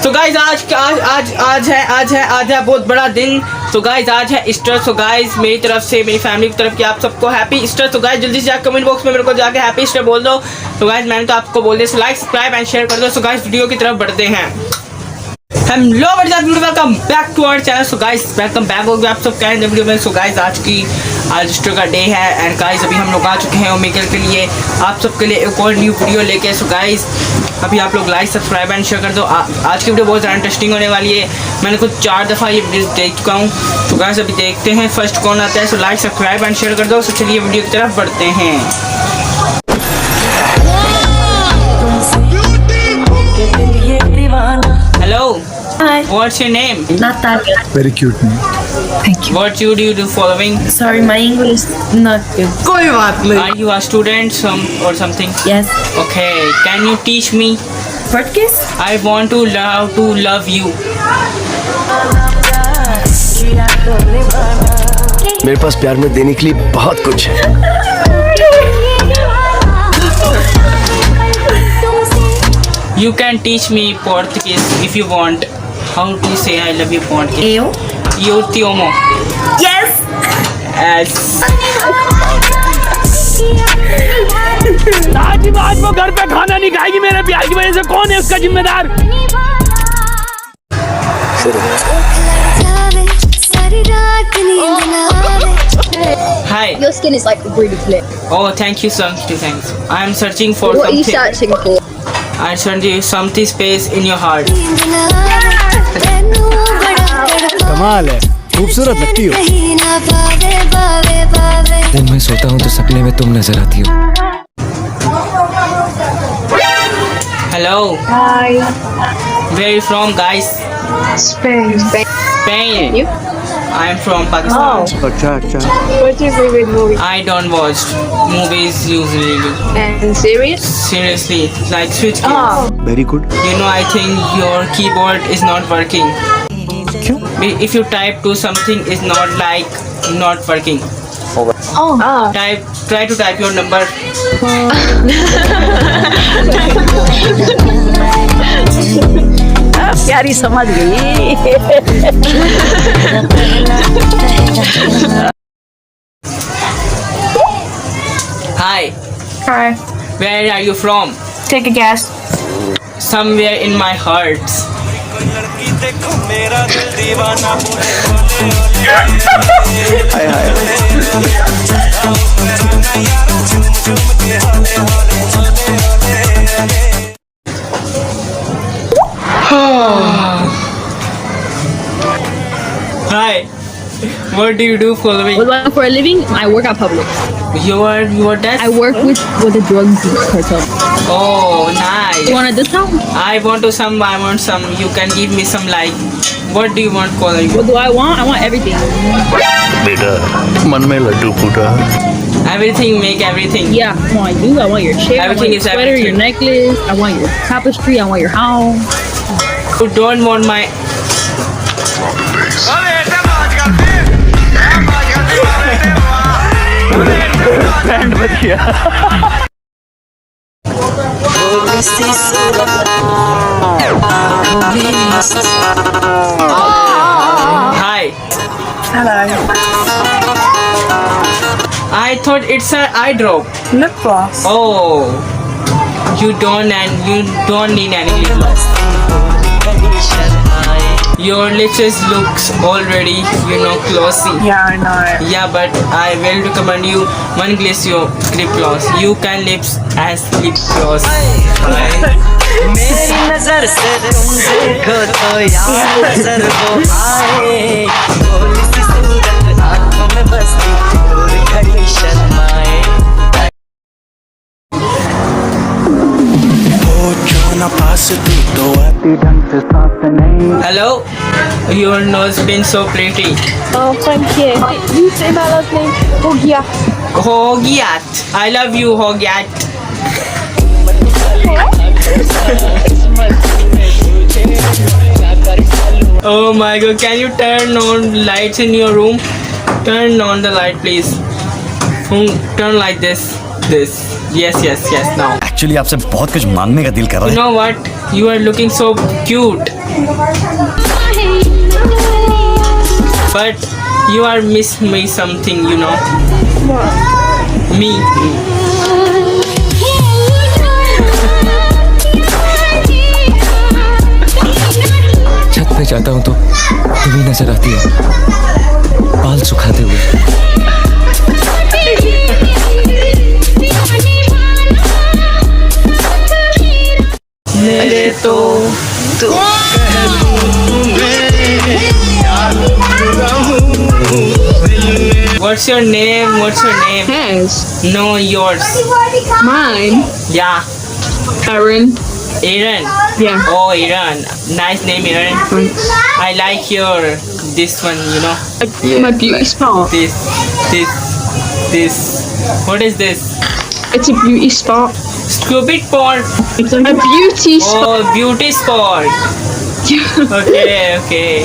तो गाइज आज है बहुत बड़ा दिन। तो गाइज आज है ईस्टर। तो गाइज मेरी तरफ से, मेरी फैमिली की तरफ की आप सबको हैप्पी ईस्टर। तो गाइज जल्दी से जाकर कमेंट बॉक्स में मेरे को जाके हैप्पी ईस्टर बोल दो। तो गाइज मैंने तो आपको बोल दिया, so like subscribe and share कर दो। सो गाइज वीडियो की तरफ बढ़ते हैं। Hello welcome back to our channel. So guys welcome back हो गया आप सब कहें वीडियो में। सो गाइज आज ईस्टर का डे है एंड गाइज अभी हम लोग आ चुके हैं ओमेगल के लिए, आप सबके लिए एक और न्यू वीडियो लेके। सो गाइज अभी आप लोग लाइक सब्सक्राइब एंड शेयर कर दो। आज की वीडियो बहुत ज़्यादा इंटरेस्टिंग होने वाली है। मैंने कुछ 4 दफ़ा ये वीडियो देख चुका हूँ। तो गाइज अभी देखते हैं फर्स्ट कौन आता है। सो लाइक सब्सक्राइब एंड शेयर कर दो। सो चलिए वीडियो की तरफ बढ़ते हैं। Hello, Hi. what's your name? Natalia. Very cute name. Thank you. What you do following? Sorry, my English not good. कोई बात नहीं. Are you a student or something? Yes. Okay, can you teach me? Portuguese? I want to love you. मेरे पास प्यार में देने के लिए बहुत कुछ है। You can teach me Portuguese if you want. How to say I love you Portuguese? Eu? Eu te amo. Yes. Yes. आज वो घर पे खाना नहीं खाएगी मेरे प्यार की वजह से। कौन है उसका जिम्मेदार? Hi. Your skin is like really clear. Oh, thank you so much. Thanks. I am searching for What are you something. searching for? I send you something space in your heart. कमाल है, खूबसूरत लगती हो. दिन में सोता हूँ तो सपने में तुम नजर आती हो। Hello. Hi. Where are you from, guys? Spain. Spain. You? I am from Pakistan. अच्छा. What's your favorite movie? I don't watch movies usually. And series? Seriously, like Switch Game. Oh. Very good. You know, I think your keyboard is not working. If you type to something is not working. Oh. Try to type your number. प्यारी समझ गई. Hi. Hi. Where are you from? Take a guess. Somewhere in my heart. Hi. What do you do for a living? What do I do for a living? I work at Publix. You are desk? I work with the drug cartel. Oh, nice. You want a discount? I want some. You can give me some like. What do you want for living? What do I want? I want everything. बेटा, मन में लड्डू फूटा। Everything, make everything. Yeah, I want you. I want your chair. Everything I want is your sweater, everything. your necklace. I want your tapestry. I want your house. You don't want my. Band बज गया। Hi. Hello. I thought it's an eye drop. Lip gloss. Oh. You don't need any lip gloss. Your lips looks already, glossy. Yeah, I know. Yeah, but I will recommend you one lip gloss. You can lips as lip gloss. मेरी नजर से तुम देखो तो यार नजर वो आए, भोली सी सूरत आंखों में बसती दूर खड़ी शर्माए। हो जो ना पास तू तो आती ढंग से साथ नहीं। Hello, your nose been so pretty. Oh, thank you. You say my last name? Hogiat. Hogiat. I love you, Hogiat. Oh my god, can you turn on lights in your room? Turn on the light please. Turn like this. Yes, now. Actually आपसे बहुत कुछ मांगने का दिल कर You रहा है. know what? You are looking so cute. But you are miss me something, you know. What? Me. छत पे जाता हूँ तो तुम ही नजर आती हो, बाल सुखाते हुए. ले तो What's your name? What's your name? Hers. No, yours. Mine. Yeah. Aaron. Aaron. Yeah. Oh, Aaron. Nice name, Aaron. Thanks. I like your this one, you know. My beauty spot. This. What is this? It's a beauty spot. Stupid porn. It's a beauty spot. Oh, beauty spot. Okay.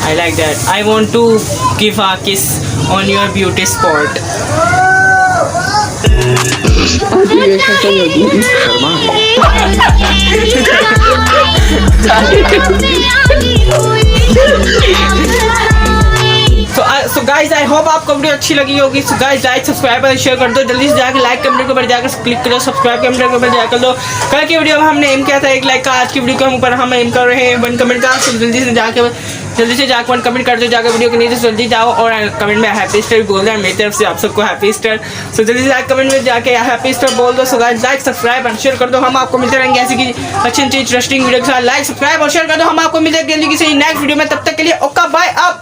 I like that. I want to give a kiss on your beauty spot. So guys, I hope आपको video अच्छी लगी होगी. So guys, like subscribe और share कर दो. जल्दी से जाकर लाइक कमेंट के ऊपर जाकर क्लिक करो, सब्सक्राइब के ऊपर जाकर दो. कल की वीडियो में हमने एम किया था 1 लाइक का, आज की वीडियो के ऊपर हम एम कर रहे हैं 1 कमेंट का. तो जल्दी से जाकर 1 कमेंट कर दो, जाकर वीडियो के नीचे जल्दी जाओ और कमेंट में हैप्पी ईस्टर बोल दो. मेरी तरफ से आप सबको हैप्पी ईस्टर. सो जल्दी से जाकर कमेंट में जाके हैप्पी ईस्टर बोल दो. सो गाइस, लाइक सब्सक्राइब और शेयर कर दो. हम आपको मिलते रहेंगे ऐसी की अच्छी इंटरेस्टिंग वीडियो के साथ. लाइक सब्सक्राइब और शेयर कर दो. हम आपको मिलते हैं जल्दी किसी नेक्स्ट वीडियो में. तब तक के लिए ओका बाय. आप